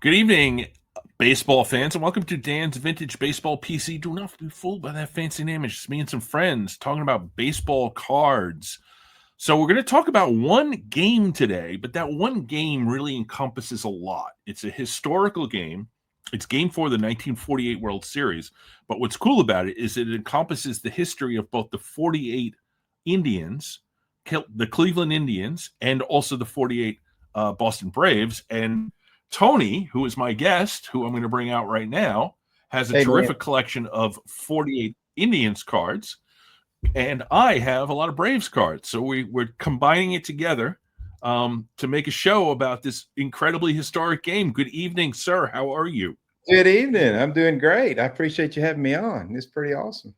Good evening, baseball fans, and welcome to Dan's Vintage Baseball PC. Do not be fooled by that fancy name. It's just me and some friends talking about baseball cards. So we're going to talk about one game today, but that one game really encompasses a lot. It's a historical game. It's game 4 of the 1948 World Series. But what's cool about it is it encompasses the history of both the 48 Indians, the Cleveland Indians, and also the 48 Boston Braves. And Tony, who is my guest, who I'm going to bring out right now, has a terrific collection of 48 Indians cards. And I have a lot of Braves cards. So we're combining it together to make a show about this incredibly historic game. Good evening, sir. How are you? Good evening. I'm doing great. I appreciate you having me on. It's pretty awesome.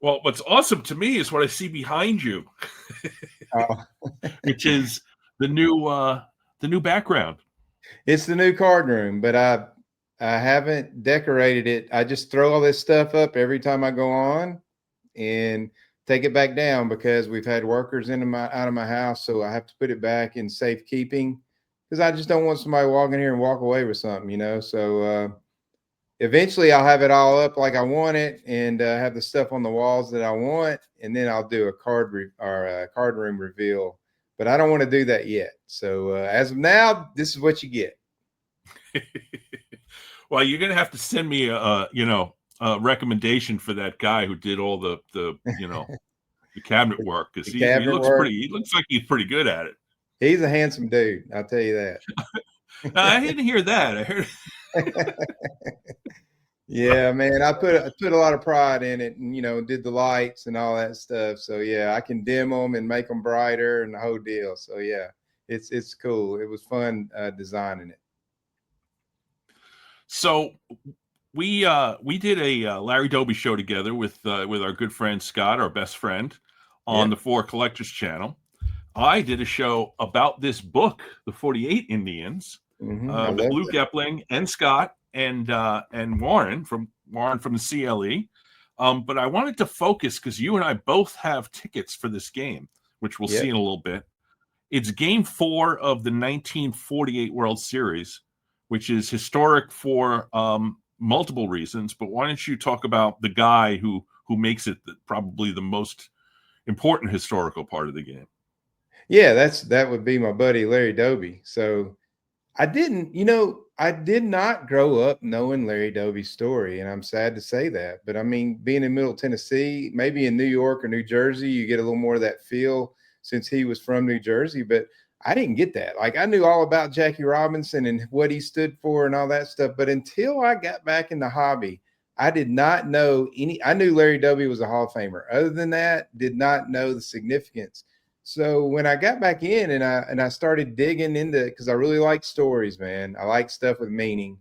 Well, what's awesome to me is what I see behind you, which is the new background. It's the new card room, but I haven't decorated it. I just throw all this stuff up every time I go on and take it back down because we've had workers out of my house, so I have to put it back in safekeeping because I just don't want somebody walking here and walk away with something, So eventually I'll have it all up like I want it and have the stuff on the walls that I want, and then I'll do a card room reveal. But I don't want to do that yet. So as of now, this is what you get. Well, you're gonna have to send me a recommendation for that guy who did all the the cabinet work, because he looks like he's pretty good at it. He's a handsome dude, I'll tell you that. I didn't hear that. I heard. Yeah, man, I put a lot of pride in it, and did the lights and all that stuff. So yeah, I can dim them and make them brighter and the whole deal. So yeah, it's cool. It was fun designing it. So we did a Larry Doby show together with our good friend Scott, our best friend, on the Four Collectors channel. I did a show about this book, The 48 Indians, with Luke Epplin and Scott and Warren from the CLE. But I wanted to focus because you and I both have tickets for this game, which we'll see in a little bit. It's game 4 of the 1948 World Series, which is historic for multiple reasons. But why don't you talk about the guy who makes it probably the most important historical part of the game? Yeah, that would be my buddy Larry Doby. So I did not grow up knowing Larry Doby's story, and I'm sad to say that. But I mean, being in Middle Tennessee, maybe in New York or New Jersey, you get a little more of that feel since he was from New Jersey. But I didn't get that. Like, I knew all about Jackie Robinson and what he stood for and all that stuff. But until I got back in the hobby, I did not know I knew Larry Doby was a Hall of Famer. Other than that, did not know the significance. So when I got back in and I started digging into, because I really like stories, man. I like stuff with meaning.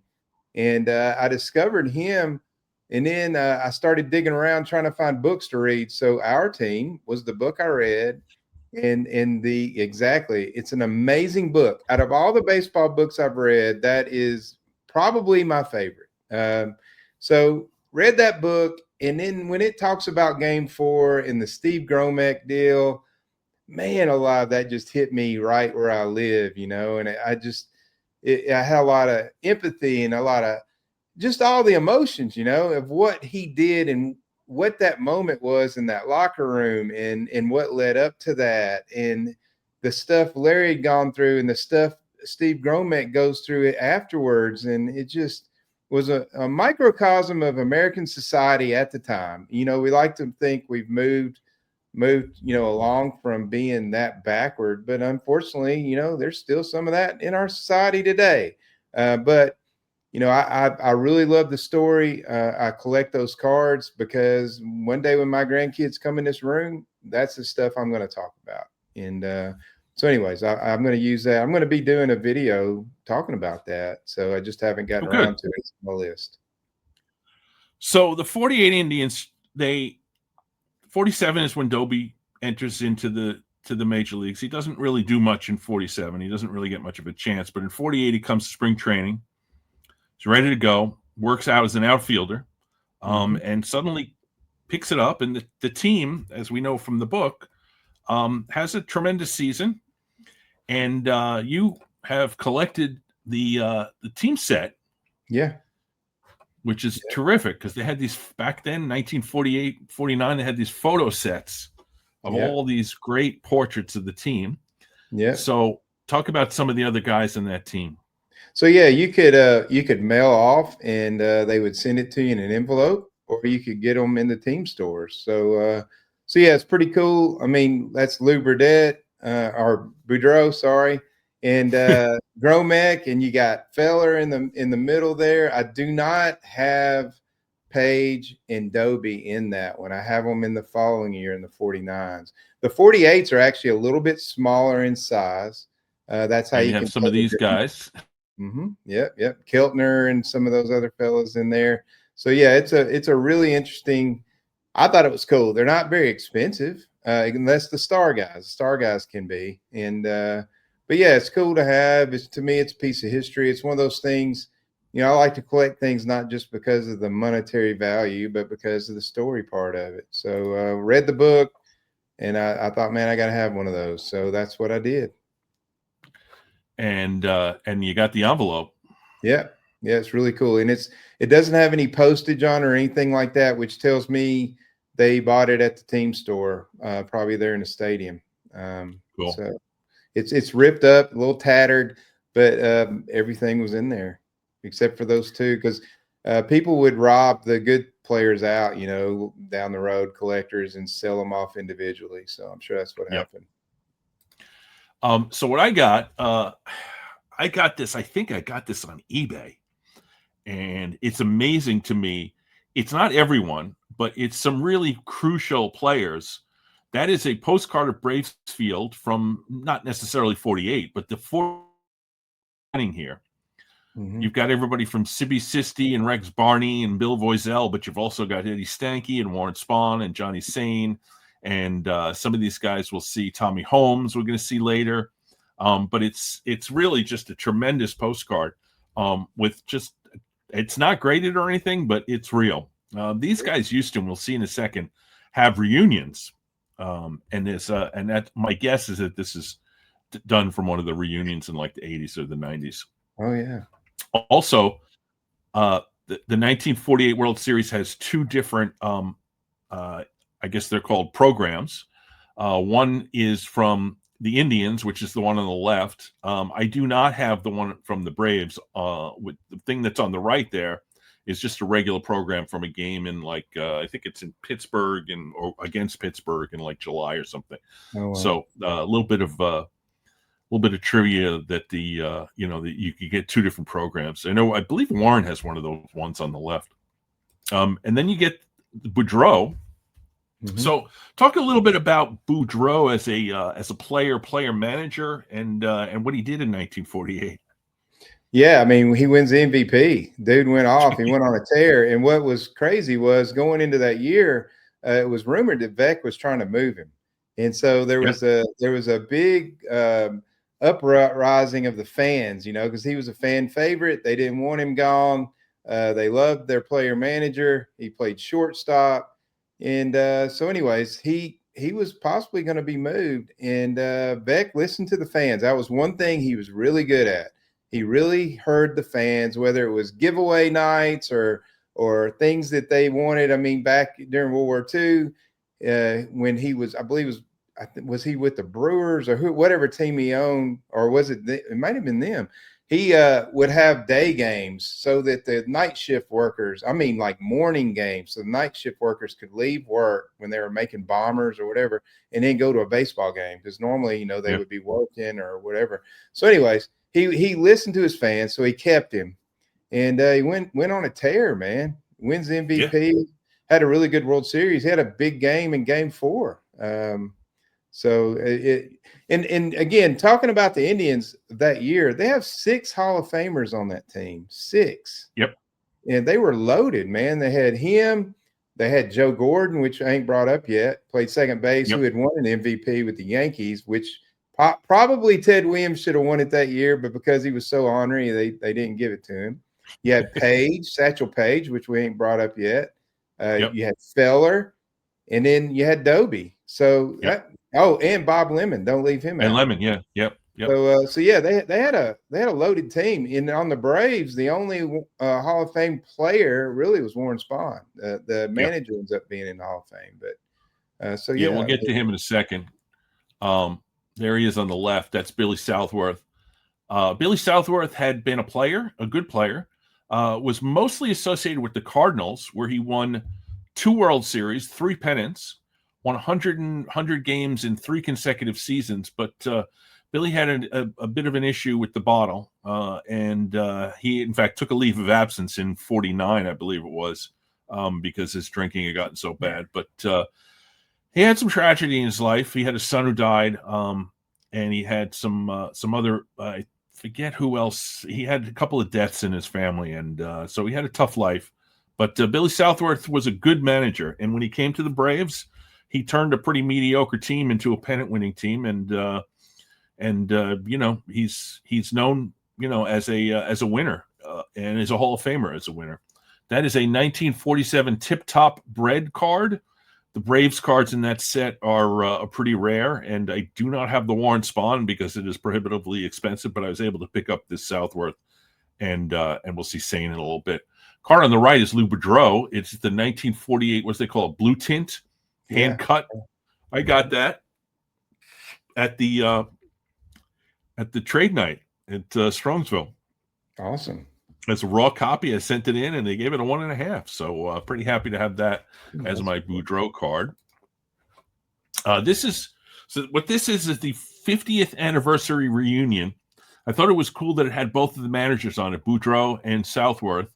And I discovered him. And then I started digging around trying to find books to read. So Our Team was the book I read. And it's an amazing book. Out of all the baseball books I've read, that is probably my favorite. So read that book. And then when it talks about game 4 and the Steve Gromek deal, man alive, that just hit me right where I live, and I had a lot of empathy and a lot of just all the emotions, of what he did and what that moment was in that locker room and what led up to that and the stuff Larry had gone through and the stuff Steve Gromek goes through it afterwards. And it just was a microcosm of American society at the time. We like to think we've moved along from being that backward, but unfortunately, there's still some of that in our society today. But I really love the story. I collect those cards because one day when my grandkids come in this room, that's the stuff I'm going to talk about. And so anyways, I'm going to use that. I'm going to be doing a video talking about that. So I just haven't gotten around to it. It's on my list. So the 48 Indians, 47 is when Doby enters into the major leagues. He doesn't really do much in 47. He doesn't really get much of a chance. But in 48, he comes to spring training. He's ready to go, works out as an outfielder, and suddenly picks it up. And the team, as we know from the book, has a tremendous season. And you have collected the team set, Yeah. which is terrific because they had these back then, 1948, 49. They had these photo sets of Yeah. all these great portraits of the team. Yeah. So, talk about some of the other guys in that team. So yeah, you could mail off and they would send it to you in an envelope, or you could get them in the team stores. So yeah, it's pretty cool. I mean, that's Lou Burdett or Boudreaux, sorry, and Gromek, and you got Feller in the middle there. I do not have Page and Doby in that one. I have them in the following year in the 49s. The 48s are actually a little bit smaller in size. That's how And you you have can some of tell the these difference. guys. Yep, yep. Keltner and some of those other fellas in there. So yeah, it's a really interesting. I thought it was cool. They're not very expensive, unless the star guys. Star guys can be, and but yeah, it's cool to have. It's to me, it's a piece of history. It's one of those things. You know, I like to collect things not just because of the monetary value, but because of the story part of it. So read the book, and I thought, man, I got to have one of those. So that's what I did. And you got the envelope. Yeah. Yeah, it's really cool. And it doesn't have any postage on or anything like that, which tells me they bought it at the team store, probably there in the stadium. Cool. So it's ripped up, a little tattered, but everything was in there except for those two, because people would rob the good players out, you know, down the road, collectors, and sell them off individually. So I'm sure that's what Yep. happened. So what I got this. I think I got this on eBay, and it's amazing to me. It's not everyone, but it's some really crucial players. That is a postcard of Braves Field from not necessarily 48, but the 4 here. Mm-hmm. You've got everybody from Sibby Sisti and Rex Barney and Bill Voiselle, but you've also got Eddie Stanky and Warren Spahn and Johnny Sane. And some of these guys we'll see. Tommy Holmes we're going to see later. But it's really just a tremendous postcard with just, it's not graded or anything, but it's real. These guys used to, and we'll see in a second, have reunions. And that my guess is that this is done from one of the reunions in like the 80s or the 90s. Oh yeah. Also, the 1948 World Series has two different, I guess they're called programs. One is from the Indians, which is the one on the left. I do not have the one from the Braves. With the thing that's on the right there is just a regular program from a game in like I think it's in Pittsburgh or against Pittsburgh in like July or something. Oh wow. So a little bit of trivia that that you could get two different programs. I believe Warren has one of those ones on the left. And then you get Boudreaux. Mm-hmm. So talk a little bit about Boudreaux as a player manager and what he did in 1948. Yeah, I mean, he wins the MVP. Dude went off. He went on a tear. And what was crazy was going into that year, it was rumored that Beck was trying to move him, and so there was a big uprising of the fans, you know, because he was a fan favorite. They didn't want him gone. They loved their player manager. He played shortstop, and so, anyways, he was possibly going to be moved. And Beck listened to the fans. That was one thing he was really good at. He really heard the fans, whether it was giveaway nights or things that they wanted. I mean, back during World War II, when he was, I believe, was he with the Brewers or whatever team he owned, or was it? It might have been them. He would have day games so that the night shift workers, I mean, like morning games, so the night shift workers could leave work when they were making bombers or whatever, and then go to a baseball game, because normally, you know, they would be working or whatever. So, anyways. He listened to his fans, so he kept him, and he went on a tear. Man, wins the MVP, had a really good World Series. He had a big game in Game 4. So and again, talking about the Indians that year, they have 6 Hall of Famers on that team. 6. Yep. And they were loaded, man. They had him. They had Joe Gordon, which I ain't brought up yet, played second base, who had won an MVP with the Yankees, which probably Ted Williams should have won it that year, but because he was so ornery, they didn't give it to him. You had Page, Satchel Paige, which we ain't brought up yet. You had Feller, and then you had Doby. So and Bob Lemon. Don't leave him out. And Lemon, yep. Yep. So yeah, they had a loaded team. And on the Braves, the only Hall of Fame player really was Warren Spahn. The Yep. manager ends up being in the Hall of Fame. But so Yeah, we'll yeah, get to him in a second. There he is on the left. That's Billy Southworth. Billy Southworth had been a player, a good player, was mostly associated with the Cardinals, where he won 2 World Series, 3 pennants, won 100 games in 3 consecutive seasons. But Billy had a bit of an issue with the bottle, and he, in fact, took a leave of absence in '49, I believe it was, because his drinking had gotten so bad. But he had some tragedy in his life. He had a son who died, and he had some other. I forget who else. He had a couple of deaths in his family, and so he had a tough life. But Billy Southworth was a good manager, and when he came to the Braves, he turned a pretty mediocre team into a pennant-winning team, and he's known as a winner, and is a Hall of Famer as a winner. That is a 1947 Tip Top Bread card. The Braves cards in that set are pretty rare, and I do not have the Warren Spahn because it is prohibitively expensive. But I was able to pick up this Southworth, and we'll see Sane in a little bit. Card on the right is Lou Boudreau. It's the 1948, what they call a blue tint, hand cut. I got that at the trade night at Strongsville. awesome. As a raw copy, I sent it in, and they gave it a 1.5. So pretty happy to have that as my Boudreau card. This is the 50th anniversary reunion. I thought it was cool that it had both of the managers on it, Boudreau and Southworth,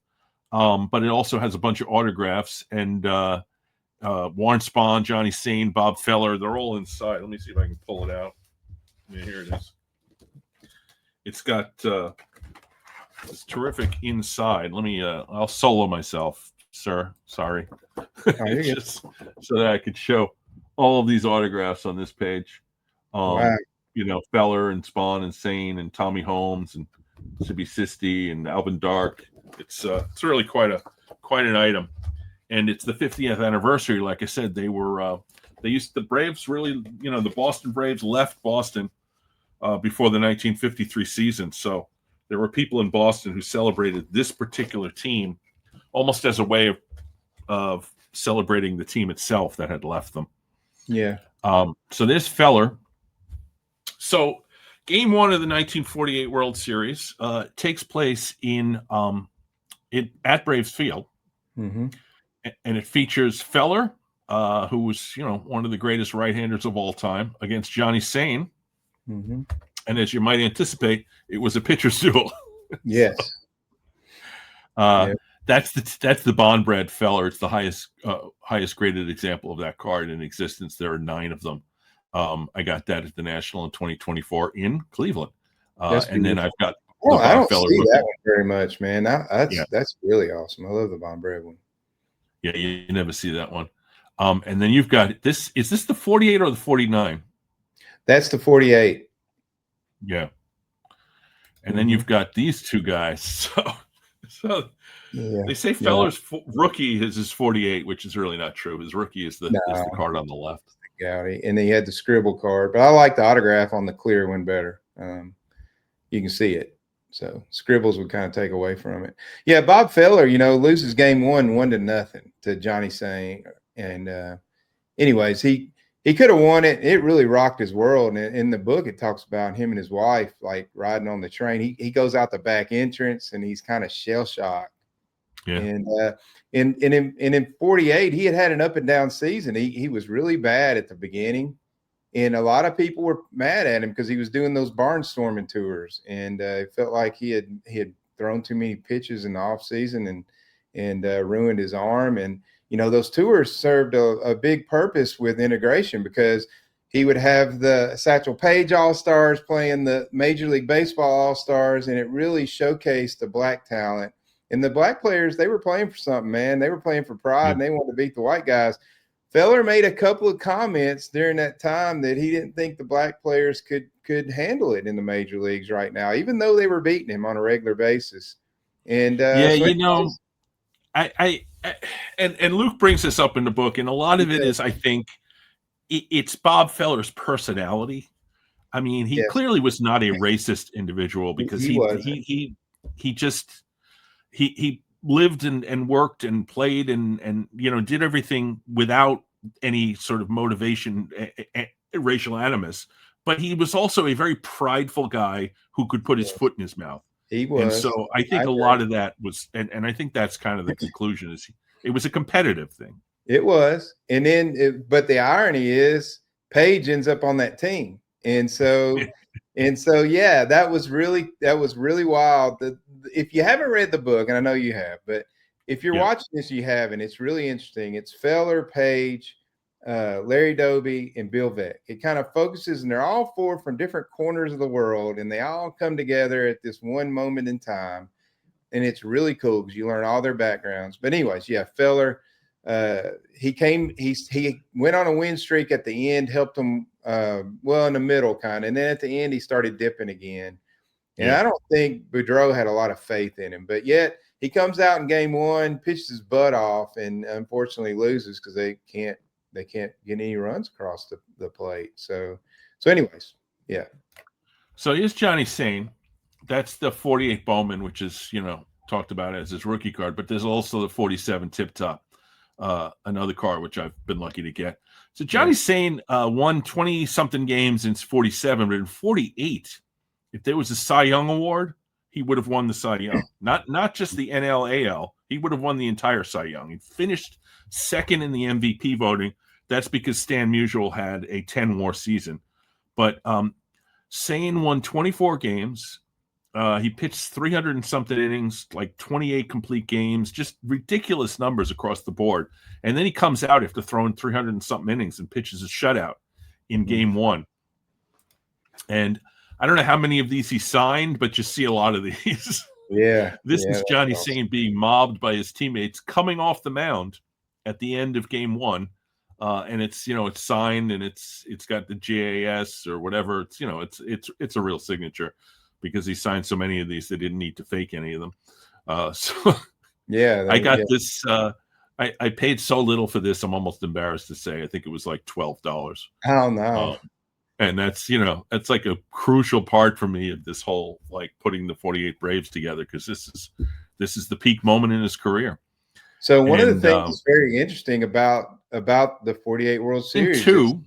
but it also has a bunch of autographs, and Warren Spahn, Johnny Sane, Bob Feller, they're all inside. Let me see if I can pull it out. Yeah, here it is. It's got it's terrific inside. Let me I'll solo myself, sir. Sorry. Just so that I could show all of these autographs on this page. Wow. Feller and Spahn and Sane and Tommy Holmes and Sibby Sisti and Alvin Dark. It's really quite an item. And it's the 50th anniversary. Like I said, the Braves really, the Boston Braves left Boston before the 1953 season. So there were people in Boston who celebrated this particular team almost as a way of celebrating the team itself that had left them. Yeah. So there's Feller. So Game 1 of the 1948 World Series takes place at Braves Field, and it features Feller, who was one of the greatest right-handers of all time, against Johnny Sane. And as you might anticipate, it was a pitcher's duel. Yes. That's the Bond Bread Feller. It's the highest graded example of that card in existence. There are 9 of them. I got that at the National in 2024 in Cleveland. And then I've got I don't see that one very much, man. That's really awesome. I love the Bond Bread one. Yeah, you never see that one. And then you've got this. Is this the 48 or the 49? That's the 48. Yeah. And then you've got these two guys. So they say Feller's rookie is his 48, which is really not true. His rookie is the card on the left. Gowdy. And then he had the scribble card, but I like the autograph on the clear one better. You can see it. So scribbles would kind of take away from it. Yeah, Bob Feller, loses Game 1-0 to Johnny Sane. And anyways, he could have won it. It really rocked his world. And in the book, it talks about him and his wife like riding on the train. He goes out the back entrance and he's kind of shell shocked. Yeah. And in 48, he had an up and down season. He was really bad at the beginning, and a lot of people were mad at him because he was doing those barnstorming tours, and it felt like he had thrown too many pitches in the off season and ruined his arm. And those tours served a big purpose with integration, because he would have the Satchel Paige All-Stars playing the Major League Baseball All-Stars, and it really showcased the black talent. And the black players, they were playing for something, man. They were playing for pride, and they wanted to beat the white guys. Feller made a couple of comments during that time that he didn't think the black players could handle it in the major leagues right now, even though they were beating him on a regular basis. And and Luke brings this up in the book, and a lot of it is, I think, it's Bob Feller's personality. I mean, he Yes, clearly was not a racist individual because he he wasn't. he he he just he lived and worked and played and did everything without any sort of motivation, racial animus. But he was also a very prideful guy who could put his Yes, foot in his mouth. he And was. so I I think a agree. lot of that was, and I think that's kind of the conclusion is it was a competitive thing. It was, and then, but the irony is, Paige ends up on that team, and so, yeah, that was really wild. If you haven't read the book, and I know you have, but if you're Yeah, watching this, you haven't. It's really interesting. It's Feller, Page, Larry Doby, and Bill Veeck. It kind of focuses, and they're all four from different corners of the world, and they all come together at this one moment in time, and it's really cool because you learn all their backgrounds. But anyways, yeah, Feller, he went on a win streak at the end, helped him well in the middle kind of, and then at the end he started dipping again. And yeah. I don't think Boudreaux had a lot of faith in him, but yet he comes out in game one, pitches his butt off, and unfortunately loses because they can't get any runs across the plate. So anyways, yeah. So here's Johnny Sane. That's the 48 Bowman, which is, talked about as his rookie card, but there's also the 47 Tip Top, another card, which I've been lucky to get. So Yeah. Johnny Sane won 20 something games in 47, but in 48, if there was a Cy Young award, he would have won the Cy Young. Not just the NLAL, he would have won the entire Cy Young. He finished second in the MVP voting. That's because Stan Musial had a 10-war season. But Sane won 24 games. He pitched 300 and something innings, like 28 complete games, just ridiculous numbers across the board. And then he comes out after throwing 300 and something innings and pitches a shutout in game one. And I don't know how many of these he signed, but you see a lot of these. Yeah. This Yeah. is Johnny Sane being mobbed by his teammates coming off the mound at the end of game one. And it's it's signed and it's got the JAS or whatever. It's a real signature because he signed so many of these they didn't need to fake any of them. So Yeah. I got Yeah. this. I paid so little for this. I'm almost embarrassed to say. I think it was like $12. Oh no. And that's like a crucial part for me of this whole like putting the 48 Braves together because this is the peak moment in his career. So one of the And things that's very interesting about the 48 World in Series is two,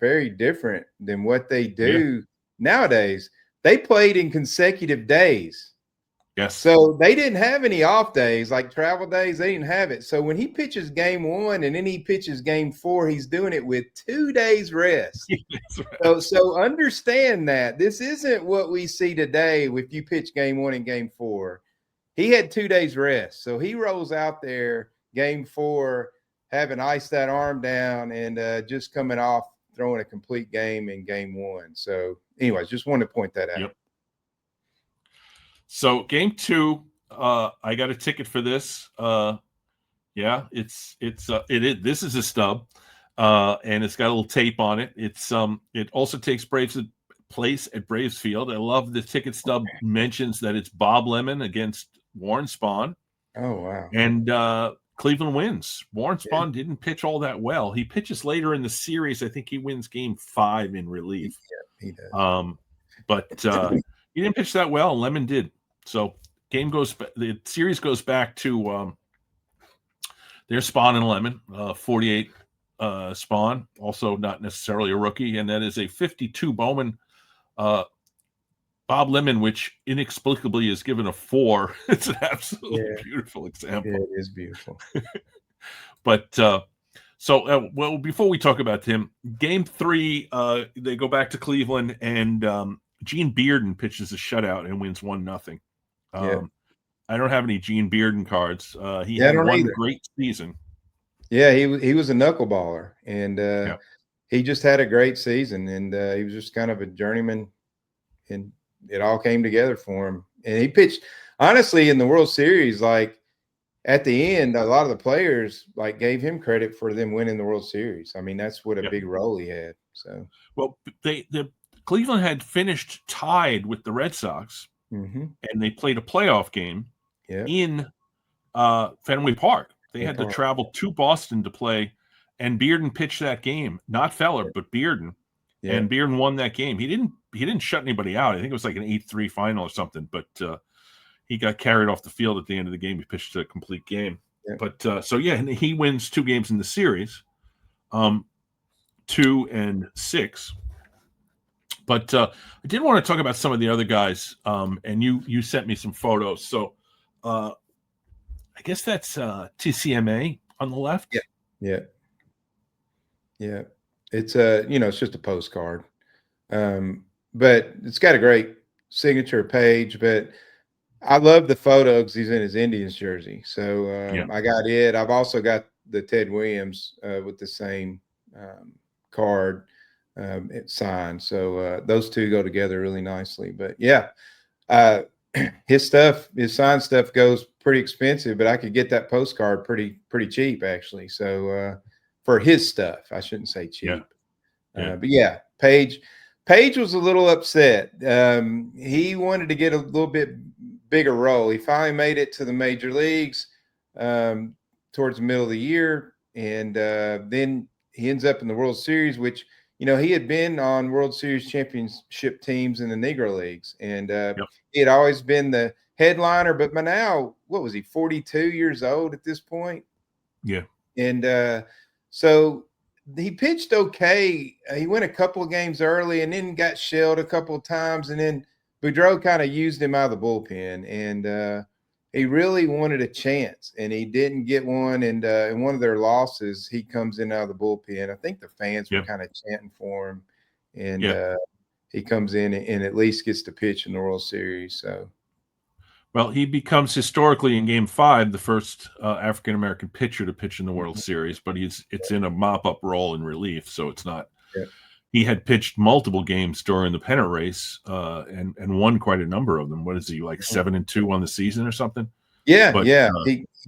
very different than what they yeah, do nowadays. They played in consecutive days. yes, So they didn't have any off days like travel days. They didn't have it. So when he pitches game one and then he pitches game four, he's doing it with 2 days rest. that's right. So understand that this isn't what we see today if you pitch game one and game four. He had 2 days rest. So he rolls out there game four, having iced that arm down and just coming off throwing a complete game in game one. So anyways, just wanted to point that out. Yep. So game two, I got a ticket for this. Yeah, it is. This is a stub, and it's got a little tape on it. It also takes place at Braves Field. I love the ticket stub mentions that it's Bob Lemon against Warren Spahn. Oh wow. And Cleveland wins. Warren Yeah. Spahn didn't pitch all that well. He pitches later in the series. I think he wins game 5 in relief. He does. But he didn't pitch that well. Lemon did. So the series goes back to there's Spahn and Lemon, 48 Spahn, also not necessarily a rookie, and that is a 52 Bowman Bob Lemon, which inexplicably is given a 4. It's an absolutely beautiful example. Yeah, it is beautiful. But well, before we talk about him, game 3, they go back to Cleveland, and Gene Bearden pitches a shutout and wins 1-0. I don't have any Gene Bearden cards. He had one great season. Yeah, he was a knuckleballer, and he just had a great season, and he was just kind of a journeyman, and it all came together for him. And he pitched, honestly, in the World Series, like at the end, a lot of the players like gave him credit for them winning the World Series. I mean, that's what a big role he had. So, well, the Cleveland had finished tied with the Red Sox, and they played a playoff game in Fenway Park. They had to travel to Boston to play, and Bearden pitched that game. Not Feller, but Bearden. and Bearden won that game. He didn't shut anybody out. I think it was like an 8-3 final or something, but he got carried off the field at the end of the game. He pitched a complete game. But so yeah, and he wins 2 games in the series, 2 and 6. But I did want to talk about some of the other guys, and you sent me some photos. So I guess that's TCMA on the left. Yeah. It's it's just a postcard, but it's got a great signature page. But I love the photo because he's in his Indians jersey. So I got it. I've also got the Ted Williams with the same card signed. So those two go together really nicely. But yeah, his signed stuff goes pretty expensive, but I could get that postcard pretty cheap actually. So for his stuff, I shouldn't say cheap. But yeah, Page was a little upset. He wanted to get a little bit bigger role. He finally made it to the major leagues towards the middle of the year, and then he ends up in the World Series, which he had been on World Series championship teams in the Negro Leagues, and he had always been the headliner. But by now, what was he, 42 years old at this point? Yeah. And so he pitched okay. He went a couple of games early and then got shelled a couple of times. And then Boudreaux kind of used him out of the bullpen. And he really wanted a chance, and he didn't get one. And in one of their losses, he comes in out of the bullpen. I think the fans were kind of chanting for him. And he comes in and at least gets to pitch in the World Series. So. Well, he becomes historically in Game 5 the first African-American pitcher to pitch in the World Series, but it's in a mop-up role in relief, so it's not. He had pitched multiple games during the pennant race and won quite a number of them. What is he, like 7-2 on the season or something? Yeah.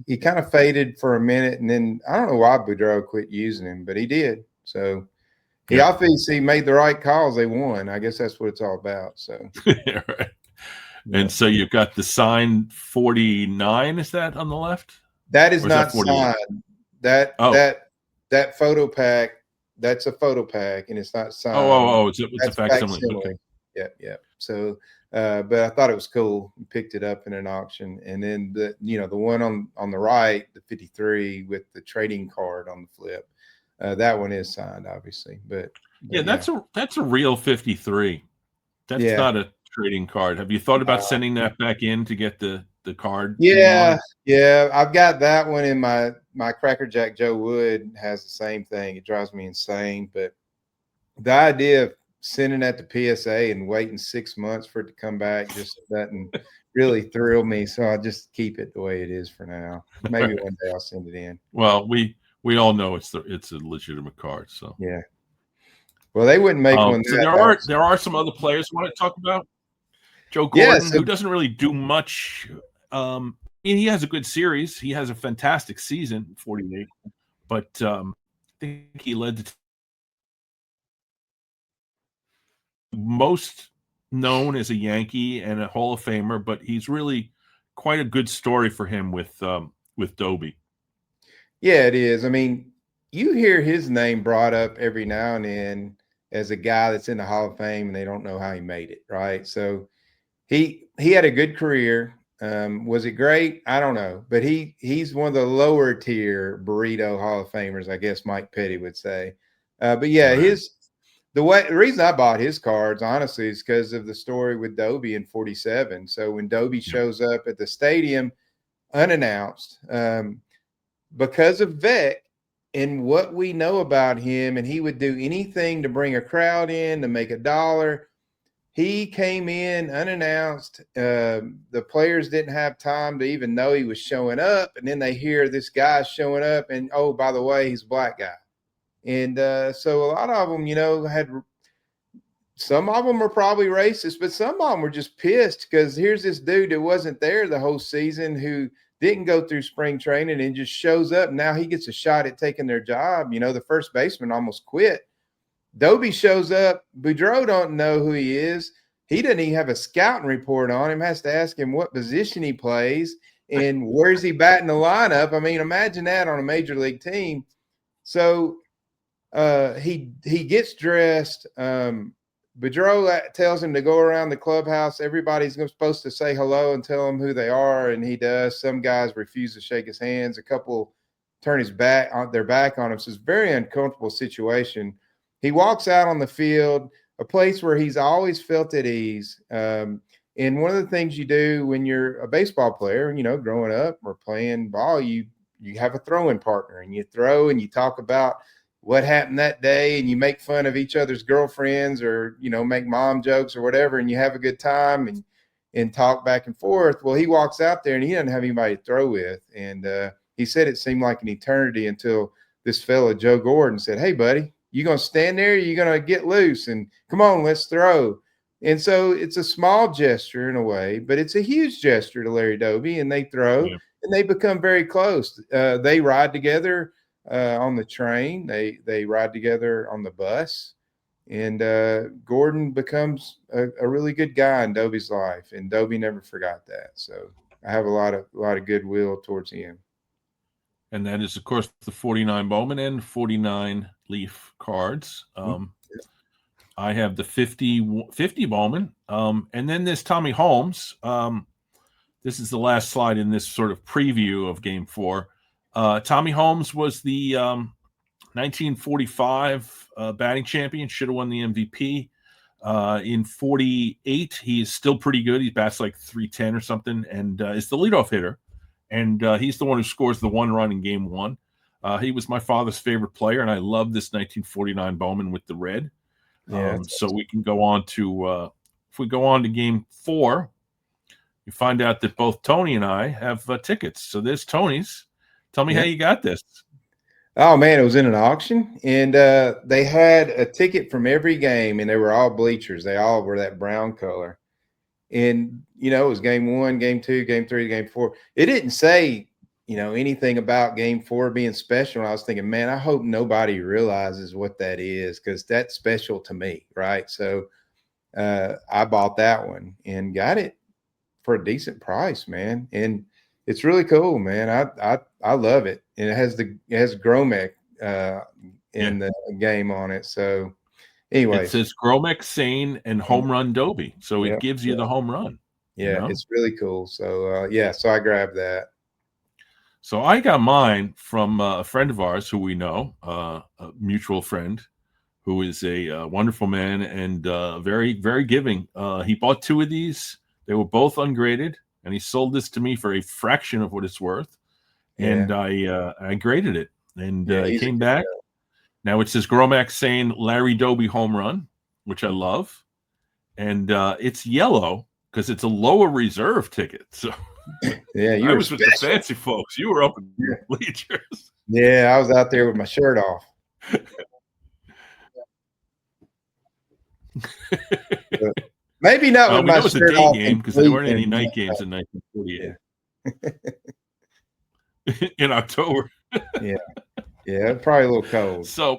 He kind of faded for a minute, and then I don't know why Boudreaux quit using him, but he did. So he obviously made the right calls. They won. I guess that's what it's all about. So right. And so you've got the signed 49. Is that on the left? That is not signed. That photo pack. That's a photo pack, and it's not signed. It's a facsimile. Okay. Yeah. So, but I thought it was cool. Picked it up in an auction, and then the one on the right, the 53 with the trading card on the flip. That one is signed, obviously. But that's a real 53. That's not a trading card. Have you thought about sending that back in to get the card? Yeah. I've got that one in my Cracker Jack Joe Wood has the same thing. It drives me insane. But the idea of sending that to PSA and waiting 6 months for it to come back just doesn't really thrill me. So I'll just keep it the way it is for now. Maybe one day I'll send it in. Well, we all know it's a legitimate card. So yeah. Well, they wouldn't make one. So there are some other players you want to talk about. Joe Gordon, who doesn't really do much. He has a good series. He has a fantastic season, 48. But I think he led the most known as a Yankee and a Hall of Famer, but he's really quite a good story for him with Doby. Yeah, it is. I mean, you hear his name brought up every now and then as a guy that's in the Hall of Fame, and they don't know how he made it, right? So he had a good career. Was it great? I don't know, but he's one of the lower tier burrito Hall of Famers, I guess Mike Petty would say. But yeah, the reason I bought his cards, honestly, is because of the story with Doby in 47. So when Doby shows up at the stadium unannounced, because of Vec and what we know about him, and he would do anything to bring a crowd in to make $1. He came in unannounced. The players didn't have time to even know he was showing up. And then they hear this guy showing up, and, oh, by the way, he's a black guy. And so a lot of them, some of them are probably racist, but some of them were just pissed because here's this dude that wasn't there the whole season who didn't go through spring training and just shows up. Now he gets a shot at taking their job. The first baseman almost quit. Doby shows up. Boudreaux don't know who he is. He doesn't even have a scouting report on him. Has to ask him what position he plays and where's he batting the lineup. I mean, imagine that on a major league team. So he gets dressed. Boudreaux tells him to go around the clubhouse. Everybody's supposed to say hello and tell him who they are, and he does. Some guys refuse to shake his hands. A couple turn their back on him. So it's a very uncomfortable situation. He walks out on the field, a place where he's always felt at ease. And one of the things you do when you're a baseball player, growing up or playing ball, you have a throwing partner, and you throw and you talk about what happened that day, and you make fun of each other's girlfriends, or make mom jokes or whatever, and you have a good time and talk back and forth. Well, he walks out there and he doesn't have anybody to throw with, and he said it seemed like an eternity until this fella Joe Gordon said, "Hey, buddy, you gonna stand there? Or you gonna get loose and come on, let's throw." And so it's a small gesture in a way, but it's a huge gesture to Larry Doby, and they throw, and they become very close. They ride together on the train. They ride together on the bus, and Gordon becomes a really good guy in Doby's life, and Doby never forgot that. So I have a lot of goodwill towards him. And that is, of course, the 49 Bowman and 49 Leaf cards. I have the 50 Bowman. And then there's Tommy Holmes. This is the last slide in this sort of preview of Game 4. Tommy Holmes was the 1945 batting champion, should have won the MVP. In 48, he is still pretty good. He bats like 310 or something, and is the leadoff hitter. And he's the one who scores the 1 run in Game 1. He was my father's favorite player, and I love this 1949 Bowman with the red. So we can go on to if we go on to Game 4, you find out that both Tony and I have tickets. So there's Tony's. Tell me how you got this. Oh man, it was in an auction, and they had a ticket from every game, and they were all bleachers. They all were that brown color. And it was Game 1, Game 2, Game 3, Game 4. It didn't say anything about Game 4 being special. And I was thinking, man, I hope nobody realizes what that is, because that's special to me, right? So I bought that one and got it for a decent price, man. And it's really cool, man. I love it. And it has Gromek in the game on it. So anyway, it says Gromek, Sane, and Home Run Doby. So it gives you the home run. Yeah, it's really cool. So so I grabbed that. So I got mine from a friend of ours who we know, a mutual friend, who is a wonderful man and very, very giving. He bought 2 of these. They were both ungraded, and he sold this to me for a fraction of what it's worth. And I graded it, and it came back. Now it says Gromek, Sane, Larry Doby home run, which I love. And it's yellow because it's a lower reserve ticket. So I was with the fancy folks. You were up in the bleachers. Yeah, I was out there with my shirt off. Maybe not with my shirt off. It was a day game because there weren't any night games in 1948. In October. Yeah, probably a little cold. So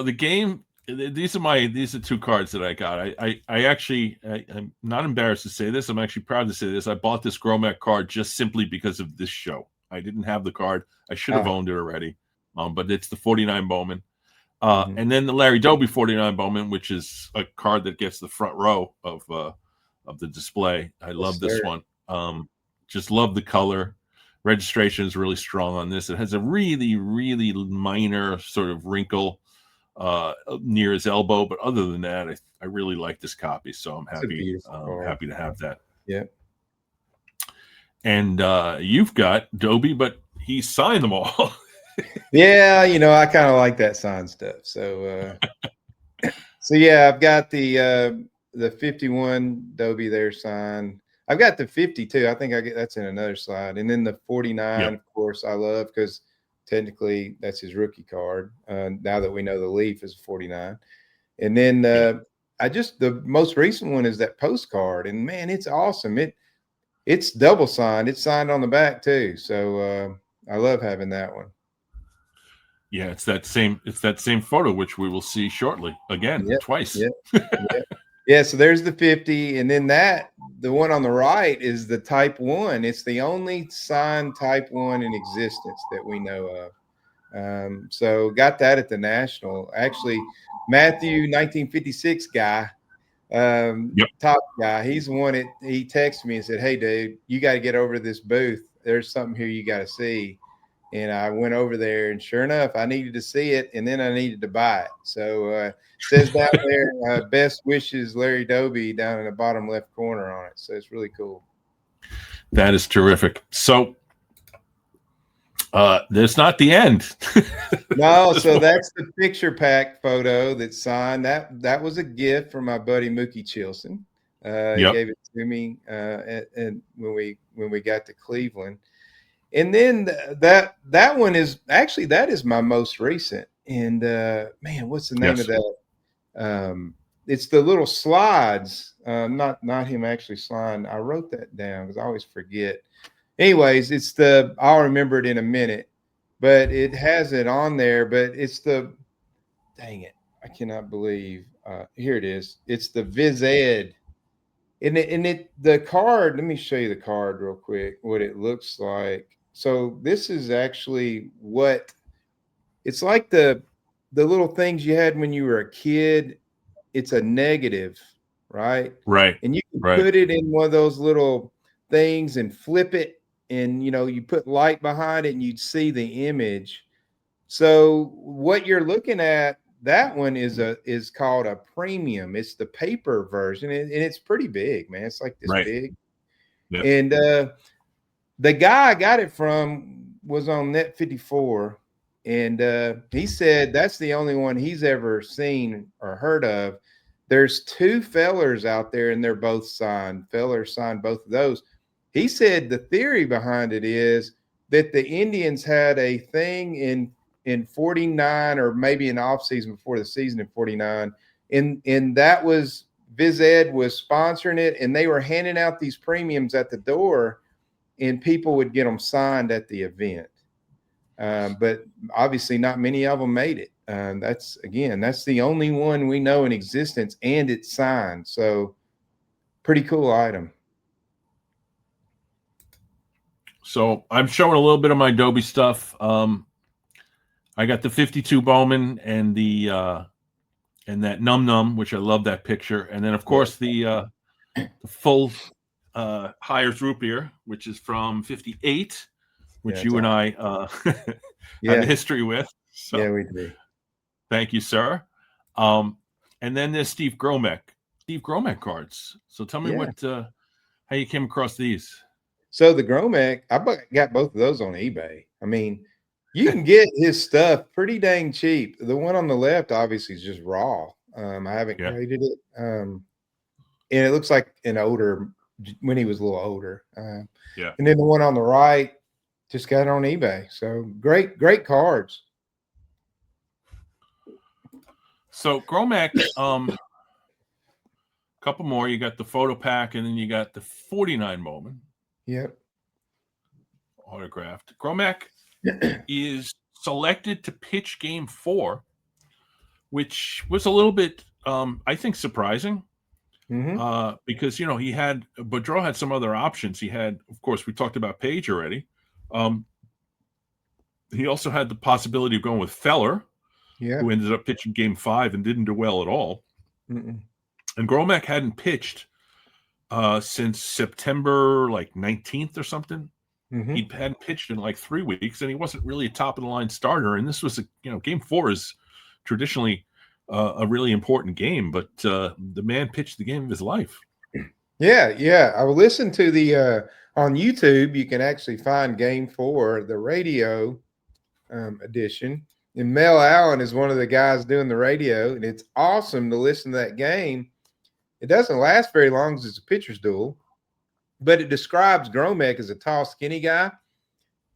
the game. These are 2 cards that I got. I'm not embarrassed to say this. I'm actually proud to say this. I bought this Gromek card just simply because of this show. I didn't have the card. I should have owned it already. But it's the 49 Bowman. And then the Larry Doby 49 Bowman, which is a card that gets the front row of the display. I love this one. Just love the color. Registration is really strong on this. It has a really, really minor sort of wrinkle near his elbow, but other than that, I really like this copy, so I'm happy to have that. Yeah. And you've got Doby, but he signed them all. Yeah, I kind of like that signed stuff. So I've got the 51 Doby there signed. I've got the 52. I think that's in another slide, and then the 49, of course, I love because technically that's his rookie card. Now that we know the Leaf is 49. And then the most recent one is that postcard, and man, it's awesome. It's double signed. It's signed on the back too. So I love having that one. Yeah, it's that same photo, which we will see shortly again, twice. Yeah, so there's the 50, and then the one on the right is the Type 1. It's the only signed Type 1 in existence that we know of. So got that at the National. Actually, Matthew, 1956 guy, Yep. top guy. He's the one that he texted me and said, "Hey, dude, you got to get over to this booth. There's something here you got to see." And I went over there, and sure enough, I needed to see it, and then I needed to buy it. So says down there, "Best wishes, Larry Doby," down in the bottom left corner on it. So it's really cool. That is terrific. So there's not the end. No, so that's the picture pack photo that's signed. That was a gift from my buddy Mookie Chilson. He Yep. gave it to me, and when we got to Cleveland, and then that one is actually that is my most recent. And man, what's the name Yes. of that? It's the little slides. Not him actually sliding. I wrote that down because I always forget. Anyways, it's the I'll remember it in a minute, but it has it on there. But it's the dang it, I cannot believe. Here it is. It's the Viz Ed. And the card, let me show you the card real quick, what it looks like. So this is actually what it's like the little things you had when you were a kid. It's a negative, right? Right. And you can Right. put it in one of those little things and flip it, and you put light behind it and you'd see the image. So what you're looking at, that one is called a premium. It's the paper version, and it's pretty big, man. It's like this Right. big. Yep. And the guy I got it from was on Net 54, and he said that's the only one he's ever seen or heard of. There's two fellers out there, and they're both signed. Feller signed both of those. He said the theory behind it is that the Indians had a thing in 49, or maybe an off season before the season in 49, and that was Viz Ed was sponsoring it, and they were handing out these premiums at the door, and people would get them signed at the event. But obviously, not many of them made it. That's the only one we know in existence, and it's signed. So, pretty cool item. So I'm showing a little bit of my Adobe stuff. I got the 52 Bowman and and that Num Num, which I love that picture, and then of course the full Hires root beer, which is from '58, which you and I have a history with. So yeah, we do. thank you, sir. And then there's Steve Gromek cards. So tell me how you came across these. So the Gromek, I got both of those on eBay. I mean, you can get his stuff pretty dang cheap. The one on the left obviously is just raw. I haven't graded it, and it looks like an older when he was a little older. Yeah. And then the one on the right just got it on eBay. So great cards. So Gromek, couple more. You got the photo pack, and then you got the 49 Bowman. Yep. Autographed. Gromek is selected to pitch Game 4, which was a little bit, I think, surprising. Because he had Boudreau had some other options. He had, of course, we talked about Page already. He also had the possibility of going with Feller, who ended up pitching Game 5 and didn't do well at all. And Gromek hadn't pitched since September 19th or something. He hadn't pitched in 3 weeks, and he wasn't really a top of the line starter. And this was Game 4 is traditionally a really important game, but the man pitched the game of his life. Yeah. I will listen to the on YouTube. You can actually find Game 4, the radio edition. And Mel Allen is one of the guys doing the radio, and it's awesome to listen to that game. It doesn't last very long because it's a pitcher's duel, but it describes Gromek as a tall, skinny guy.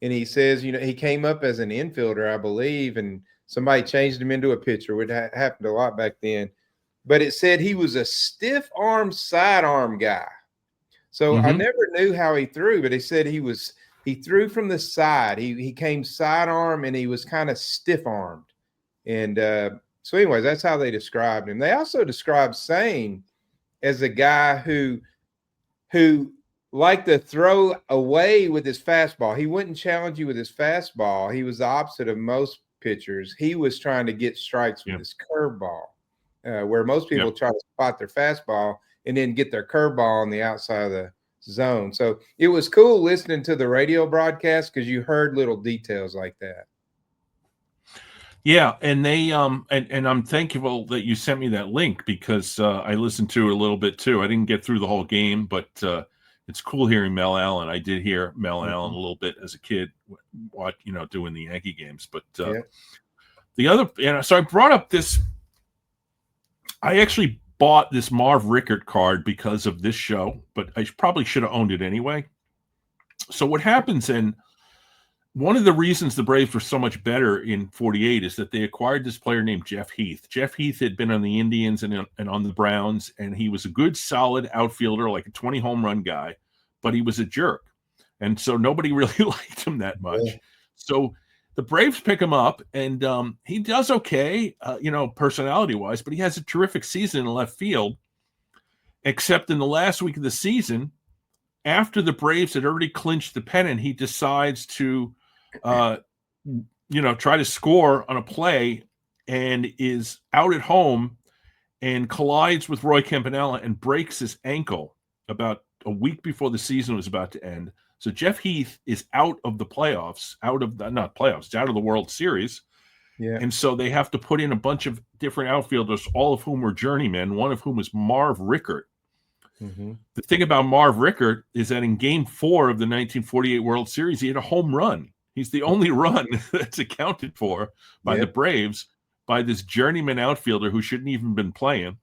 And he says, he came up as an infielder, I believe, and somebody changed him into a pitcher, which happened a lot back then. But it said he was a stiff arm, sidearm guy. So I never knew how he threw, but he said he threw from the side. He came sidearm, and he was kind of stiff armed. And so anyways, that's how they described him. They also described Sane as a guy who like to throw away with his fastball. He wouldn't challenge you with his fastball. He was the opposite of most pitchers. He was trying to get strikes with Yeah. his curveball, where most Yeah. people try to spot their fastball and then get their curveball on the outside of the zone. So it was cool listening to the radio broadcast because you heard little details like that. Yeah, and they and I'm thankful that you sent me that link because I listened to it a little bit too. I didn't get through the whole game, but it's cool hearing Mel Allen. I did hear Mel Allen a little bit as a kid, watch doing the Yankee games. But the other, so I brought up this. I actually bought this Marv Rickert card because of this show, but I probably should have owned it anyway. So what happens in one of the reasons the Braves were so much better in 48 is that they acquired this player named Jeff Heath. Jeff Heath had been on the Indians and on the Browns, and he was a good, solid outfielder, like a 20 home run guy, but he was a jerk. And so nobody really liked him that much. Yeah. So the Braves pick him up, and he does okay, personality-wise, but he has a terrific season in left field, except in the last week of the season, after the Braves had already clinched the pennant, he decides to try to score on a play and is out at home and collides with Roy Campanella and breaks his ankle about a week before the season was about to end. So Jeff Heath is out of the playoffs, out of the World Series. Yeah. And so they have to put in a bunch of different outfielders, all of whom were journeymen, one of whom was Marv Rickert. Mm-hmm. The thing about Marv Rickert is that in Game 4 of the 1948 World Series, he had a home run. He's the only run that's accounted for by the Braves by this journeyman outfielder who shouldn't even been playing.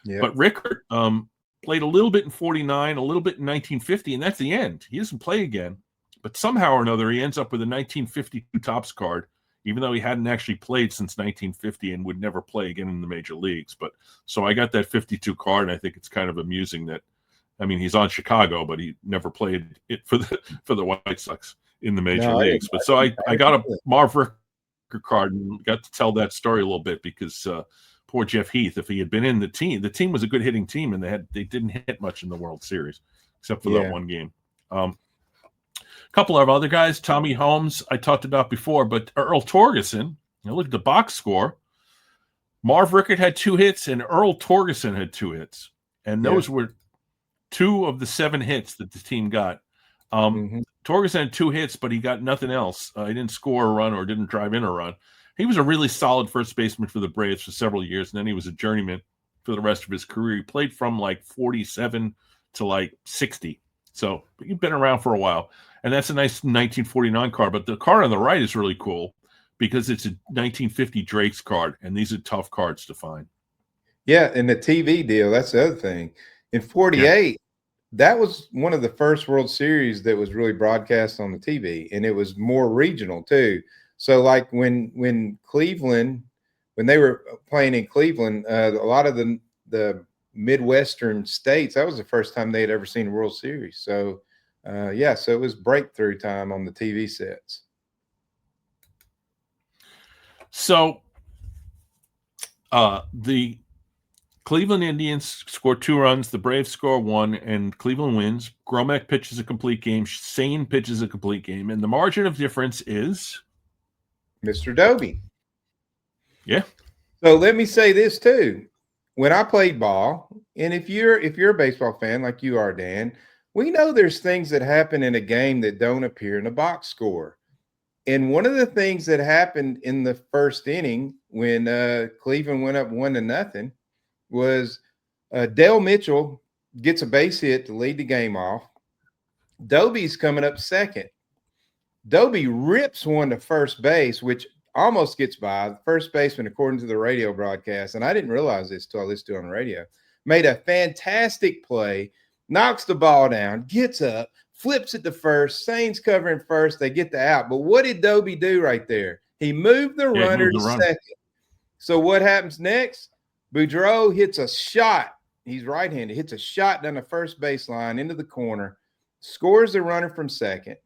Yep. But Rickert played a little bit in 49, a little bit in 1950, and that's the end. He doesn't play again. But somehow or another, he ends up with a 1952 Topps card, even though he hadn't actually played since 1950 and would never play again in the major leagues. But so I got that 52 card, and I think it's kind of amusing that, I mean, he's on Chicago, but he never played it for the White Sox in the major leagues. But so I got a Marv Rickert card and got to tell that story a little bit because poor Jeff Heath, if he had been in the team was a good hitting team, and they didn't hit much in the World Series except for that one game. A couple of other guys, Tommy Holmes, I talked about before, but Earl Torgerson, look at the box score. Marv Rickert had 2 hits, and Earl Torgerson had 2 hits. And those were 2 of the 7 hits that the team got. Torgerson had 2 hits, but he got nothing else. He didn't score a run or didn't drive in a run. He was a really solid first baseman for the Braves for several years, and then he was a journeyman for the rest of his career. He played from like 47 to like 60. So he's been around for a while. And that's a nice 1949 card. But the card on the right is really cool because it's a 1950 Drake's card, and these are tough cards to find. Yeah, and the TV deal, that's the other thing. In 48, that was one of the first World Series that was really broadcast on the TV, and it was more regional too. So like when Cleveland, when they were playing in Cleveland, a lot of the Midwestern states, that was the first time they had ever seen a World Series. So so it was breakthrough time on the TV sets. So the Cleveland Indians score 2 runs, the Braves score 1, and Cleveland wins. Gromek pitches a complete game, Sane pitches a complete game, and the margin of difference is Mr. Doby. Yeah. So let me say this too. When I played ball, and if you're a baseball fan like you are, Dan, we know there's things that happen in a game that don't appear in a box score. And one of the things that happened in the first inning when Cleveland went up 1-0 was Dale Mitchell gets a base hit to lead the game off. Doby's coming up second. Doby rips one to first base, which almost gets by. The first baseman, according to the radio broadcast, and I didn't realize this till I listened to it on the radio, made a fantastic play, knocks the ball down, gets up, flips it to first. Sane's covering first. They get the out. But what did Doby do right there? He moved the runner to second. So what happens next? Boudreaux hits a shot. He's right-handed. Hits a shot down the first baseline into the corner, scores the runner from second,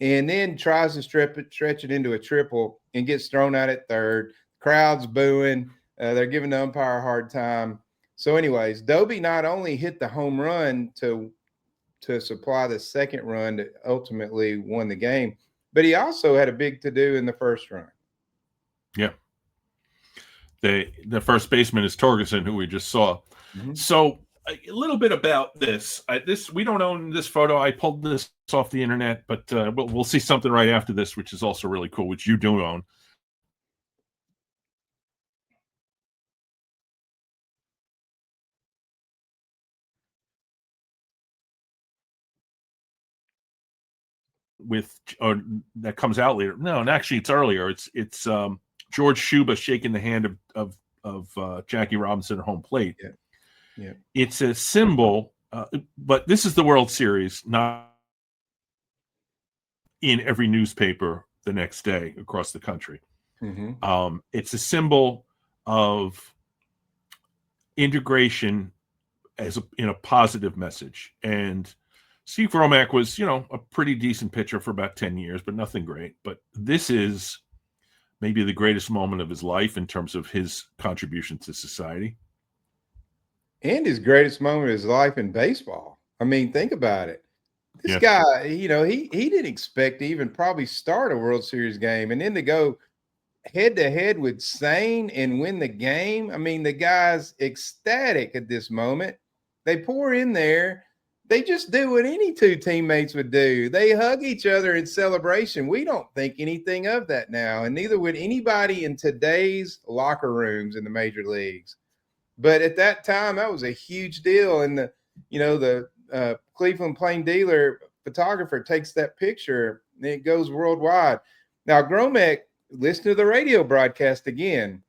and then tries to stretch it into a triple and gets thrown out at third. Crowd's booing. They're giving the umpire a hard time. So anyways, Doby not only hit the home run to to supply the second run that ultimately won the game. But he also had a big to do in the first run. Yeah. The first baseman is Torgerson, who we just saw. Mm-hmm. So a little bit about this. This we don't own this photo. I pulled this off the internet, but we'll see something right after this, which is also really cool, which you do own. With or that comes out later. No, and actually it's earlier. It's George Shuba shaking the hand of Jackie Robinson at home plate. Yeah. Yeah. It's a symbol, but this is the World Series, not in every newspaper the next day across the country. Mm-hmm. It's a symbol of integration in a positive message. And Steve Romack was, a pretty decent pitcher for about 10 years, but nothing great. But this is maybe the greatest moment of his life in terms of his contribution to society. And his greatest moment of his life in baseball. I mean, think about it. This guy, he didn't expect to even probably start a World Series game, and then to go head to head with Sane and win the game. I mean, the guy's ecstatic at this moment. They pour in there. They just do what any two teammates would do. They hug each other in celebration. We don't think anything of that now, and neither would anybody in today's locker rooms in the major leagues. But at that time, that was a huge deal. And the Cleveland Plain Dealer photographer takes that picture and it goes worldwide. Now, Gromek, listen to the radio broadcast again.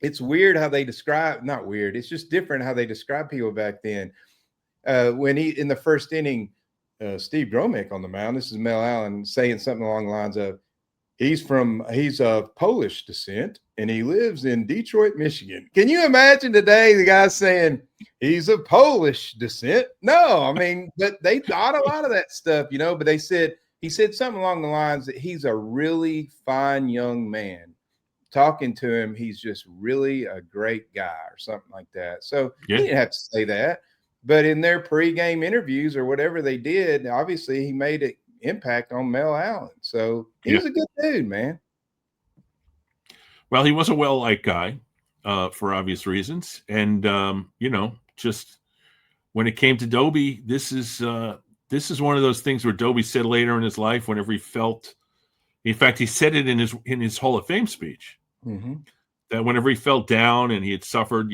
It's weird how they describe, not weird, it's just different how they describe people back then. When he, in the first inning, Steve Gromek on the mound, this is Mel Allen saying something along the lines of, he's of Polish descent and he lives in Detroit, Michigan. Can you imagine today the guy saying he's of Polish descent? No, I mean, but they thought a lot of that stuff, but he said something along the lines that he's a really fine young man. Talking to him, he's just really a great guy or something like that. So he didn't have to say that. But in their pregame interviews or whatever they did, obviously he made an impact on Mel Allen. So he was a good dude, man. Well, he was a well-liked guy for obvious reasons. And, just when it came to Doby, this is one of those things where Doby said later in his life, whenever he felt, in fact, he said it in his Hall of Fame speech, that whenever he felt down and he had suffered,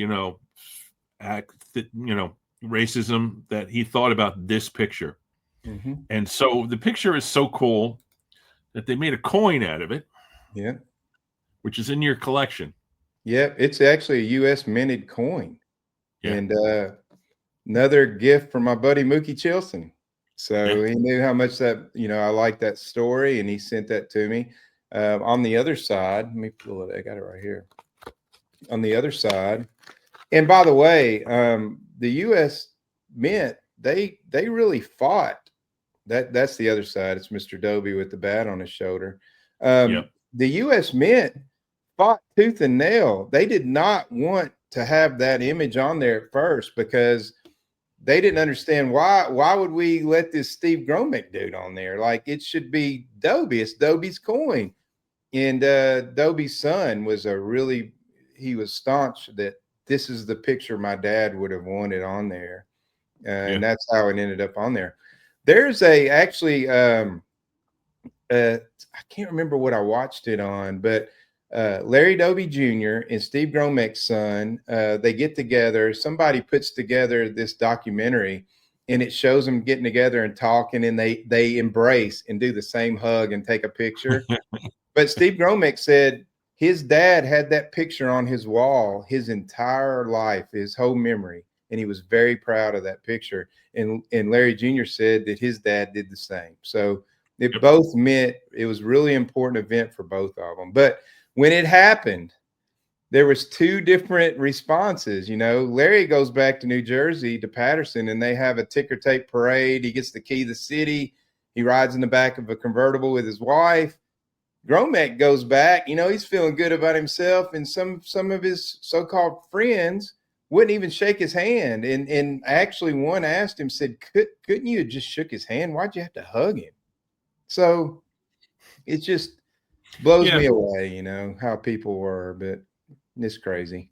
racism, that he thought about this picture. And so the picture is so cool that they made a coin out of it. Yeah. Which is in your collection. Yep. It's actually a U.S. minted coin. Yeah. And another gift from my buddy Mookie Chilson. So he knew how much that, I liked that story, and he sent that to me. On the other side, let me pull it. I got it right here. On the other side. And by the way, the U.S. Mint, they really fought. That's the other side. It's Mr. Doby with the bat on his shoulder. The U.S. Mint fought tooth and nail. They did not want to have that image on there at first because they didn't understand why would we let this Steve Gromek dude on there? Like, it should be Doby. It's Doby's coin. And Doby's son was he was staunch that this is the picture my dad would have wanted on there. And that's how it ended up on there. There's I can't remember what I watched it on, but Larry Doby Jr. and Steve Gromek's son, they get together. Somebody puts together this documentary, and it shows them getting together and talking, and they embrace and do the same hug and take a picture. But Steve Gromek said his dad had that picture on his wall his entire life, his whole memory, and he was very proud of that picture. And Larry Jr. said that his dad did the same. So it both meant it was really important event for both of them. But when it happened, there was two different responses. Larry goes back to New Jersey to Patterson, and they have a ticker tape parade. He gets the key to the city. He rides in the back of a convertible with his wife. Gromek goes back. He's feeling good about himself, and some of his so-called friends wouldn't even shake his hand. And actually one asked him, said, couldn't you have just shook his hand? Why'd you have to hug him? So it just blows Yeah. me away, how people were, but it's crazy.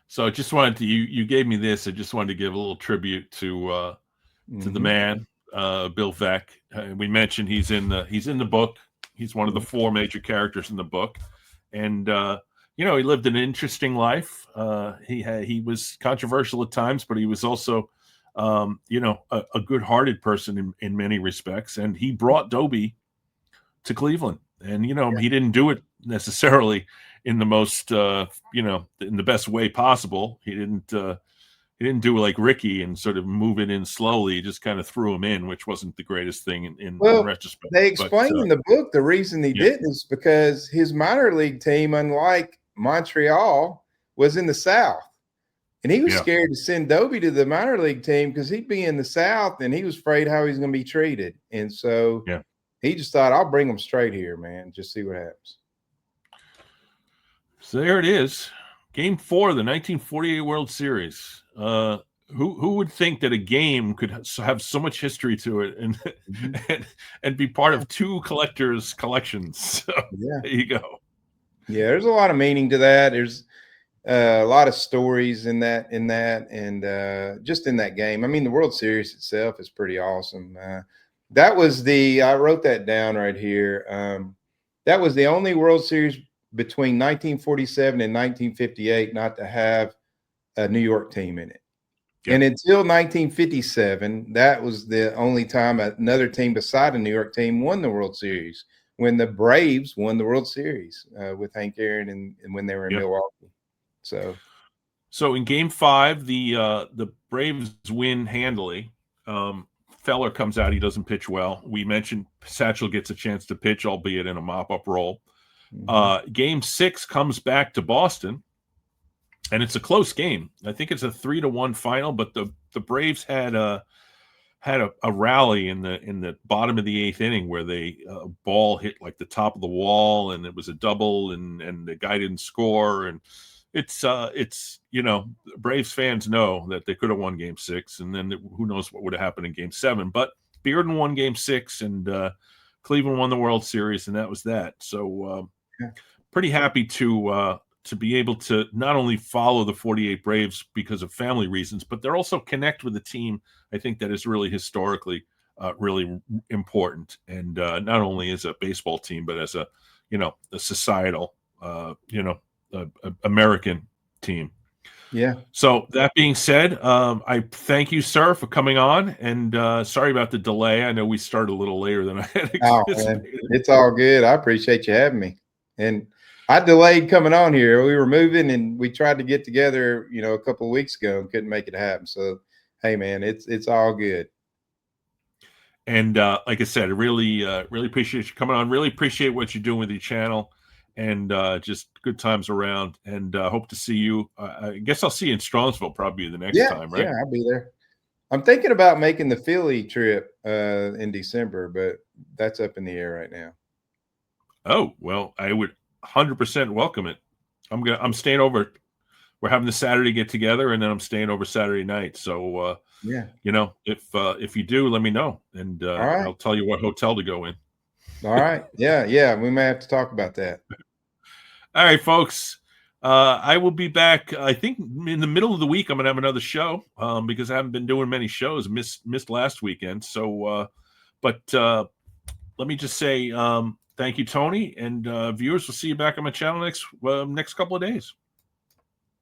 So I just wanted to you gave me this. I just wanted to give a little tribute to the man, Bill Veeck. We mentioned he's in the book. He's one of the four major characters in the book, and he lived an interesting life. He was controversial at times, but he was also a good-hearted person in many respects. And he brought Doby to Cleveland, and he didn't do it necessarily in the most in the best way possible. He didn't do like Ricky and sort of move it in slowly. He just kind of threw him in, which wasn't the greatest thing in retrospect. They explain in the book the reason he didn't is because his minor league team, unlike Montreal, was in the South. And he was scared to send Doby to the minor league team because he'd be in the South and he was afraid how he's going to be treated. And so he just thought, I'll bring him straight here, man. Just see what happens. So there it is. Game 4 of the 1948 World Series. Who would think that a game could have so much history to it and be part of two collectors' collections? So there you go. Yeah, there's a lot of meaning to that. There's a lot of stories in that, and just in that game. I mean, the World Series itself is pretty awesome. That was I wrote that down right here. That was the only World Series between 1947 and 1958 not to have a New York team in it. Yeah. And until 1957, that was the only time another team beside a New York team won the World Series, when the Braves won the World Series with Hank Aaron and when they were in Milwaukee. So in Game 5, the Braves win handily. Feller comes out. He doesn't pitch well. We mentioned Satchel gets a chance to pitch, albeit in a mop-up role. Game 6 comes back to Boston, and it's a close game. I think it's a 3-1 final, but the Braves had a rally in the bottom of the 8th inning where they ball hit like the top of the wall, and it was a double, and the guy didn't score. And it's Braves fans know that they could have won Game 6, and then who knows what would have happened in Game 7. But Bearden won Game 6, and Cleveland won the World Series, and that was that. So pretty happy to be able to not only follow the 48 Braves because of family reasons, but they're also connect with a team, I think, that is really historically really important, and not only as a baseball team, but as a societal American team. Yeah. So that being said, I thank you, sir, for coming on, and sorry about the delay. I know we started a little later than I had anticipated. Man. It's all good. I appreciate you having me. And I delayed coming on here. We were moving, and we tried to get together, a couple of weeks ago, and couldn't make it happen. So, hey, man, it's all good. And like I said, I really appreciate you coming on. Really appreciate what you're doing with your channel, and just good times around. And hope to see you. I guess I'll see you in Strongsville probably the next time, right? Yeah, I'll be there. I'm thinking about making the Philly trip in December, but that's up in the air right now. Oh, well, I would 100% welcome it. I'm staying over. We're having the Saturday get together, and then I'm staying over Saturday night. So if you do, let me know, and I'll tell you what hotel to go in. All right. Yeah. We may have to talk about that. All right, folks. I will be back. I think in the middle of the week, I'm going to have another show because I haven't been doing many shows. Missed last weekend. So, but let me just say thank you, Tony, and viewers. We'll see you back on my channel next couple of days.